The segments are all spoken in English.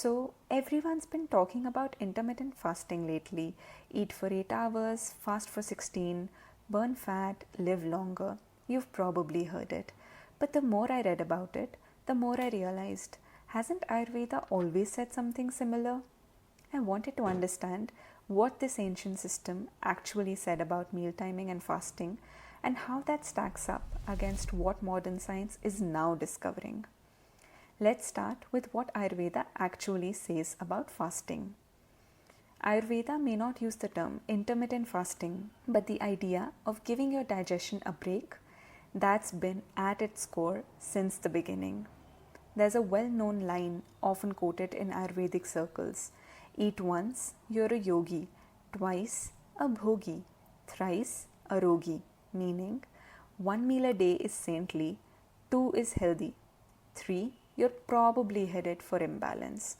So, everyone's been talking about intermittent fasting lately. Eat for 8 hours, fast for 16, burn fat, live longer. You've probably heard it. But the more I read about it, the more I realized, hasn't Ayurveda always said something similar? I wanted to understand what this ancient system actually said about meal timing and fasting and how that stacks up against what modern science is now discovering. Let's start with what Ayurveda actually says about fasting. Ayurveda may not use the term intermittent fasting, but the idea of giving your digestion a break, that's been at its core since the beginning. There's a well-known line often quoted in Ayurvedic circles: eat once, you're a yogi; twice, a bhogi; thrice, a rogi, meaning 1 meal a day is saintly, 2 is healthy, 3, you're probably headed for imbalance.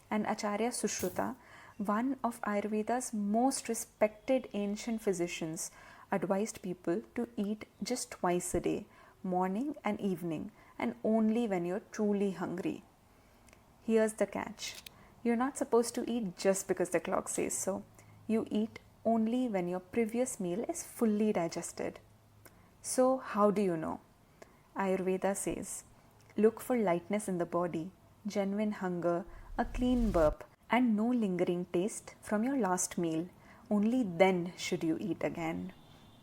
And Acharya Sushruta, one of Ayurveda's most respected ancient physicians, advised people to eat just twice a day, morning and evening, and only when you're truly hungry. Here's the catch: you're not supposed to eat just because the clock says so. You eat only when your previous meal is fully digested. So, how do you know? Ayurveda says, look for lightness in the body, genuine hunger, a clean burp, and no lingering taste from your last meal. Only then should you eat again.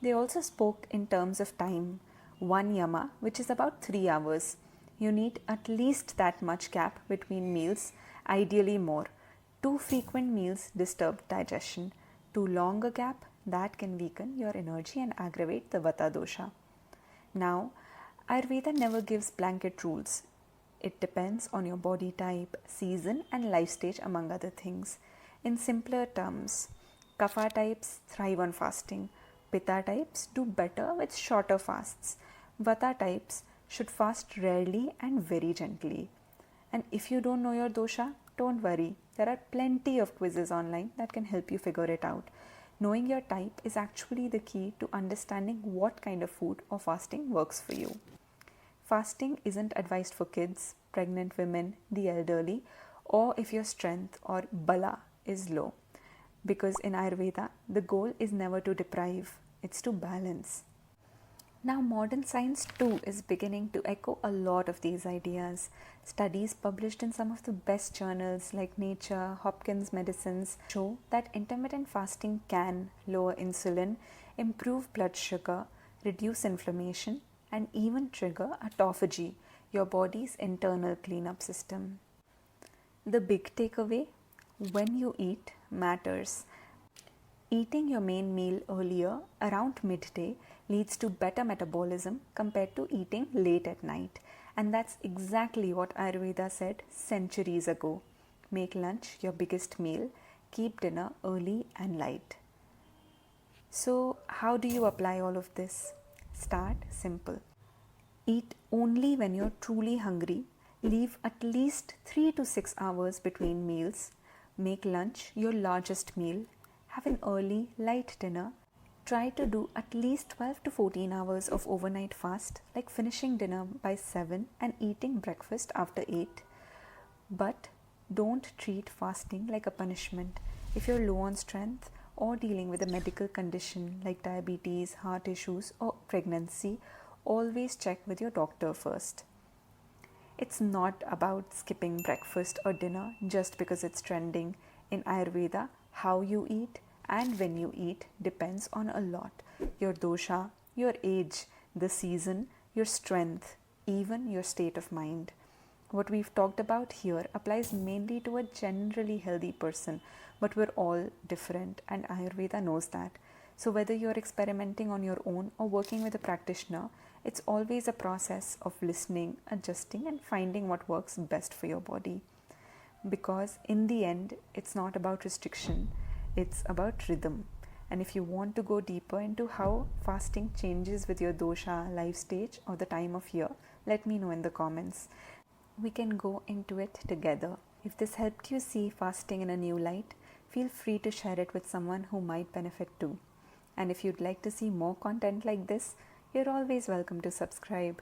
They also spoke in terms of time. 1 yama, which is about 3 hours. You need at least that much gap between meals, ideally more. Too frequent meals disturb digestion. Too long a gap, that can weaken your energy and aggravate the Vata dosha. Now, Ayurveda never gives blanket rules. It depends on your body type, season, and life stage, among other things. In simpler terms, Kapha types thrive on fasting. Pitta types do better with shorter fasts. Vata types should fast rarely and very gently. And if you don't know your dosha, don't worry. There are plenty of quizzes online that can help you figure it out. Knowing your type is actually the key to understanding what kind of food or fasting works for you. Fasting isn't advised for kids, pregnant women, the elderly, or if your strength or bala is low. Because in Ayurveda, the goal is never to deprive, it's to balance. Now, modern science too is beginning to echo a lot of these ideas. Studies published in some of the best journals like Nature, Hopkins Medicines show that intermittent fasting can lower insulin, improve blood sugar, reduce inflammation, and even trigger autophagy, your body's internal cleanup system. The big takeaway: when you eat matters. Eating your main meal earlier, around midday, leads to better metabolism compared to eating late at night. And that's exactly what Ayurveda said centuries ago. Make lunch your biggest meal, keep dinner early and light. So, how do you apply all of this? Start simple. Eat only when you're truly hungry. Leave at least 3 to 6 hours between meals. Make lunch your largest meal. Have an early, light dinner. Try to do at least 12 to 14 hours of overnight fast, like finishing dinner by 7 and eating breakfast after 8. But don't treat fasting like a punishment. If you're low on strength or dealing with a medical condition like diabetes, heart issues, or pregnancy, always check with your doctor first. It's not about skipping breakfast or dinner just because it's trending. In Ayurveda, how you eat and when you eat depends on a lot: your dosha, your age, the season, your strength, even your state of mind. What we've talked about here applies mainly to a generally healthy person, but we're all different, and Ayurveda knows that. So whether you're experimenting on your own or working with a practitioner, it's always a process of listening, adjusting, and finding what works best for your body. Because in the end, it's not about restriction, it's about rhythm. And if you want to go deeper into how fasting changes with your dosha, life stage, or the time of year, let me know in the comments. We can go into it together. If this helped you see fasting in a new light, feel free to share it with someone who might benefit too. And if you'd like to see more content like this, you're always welcome to subscribe.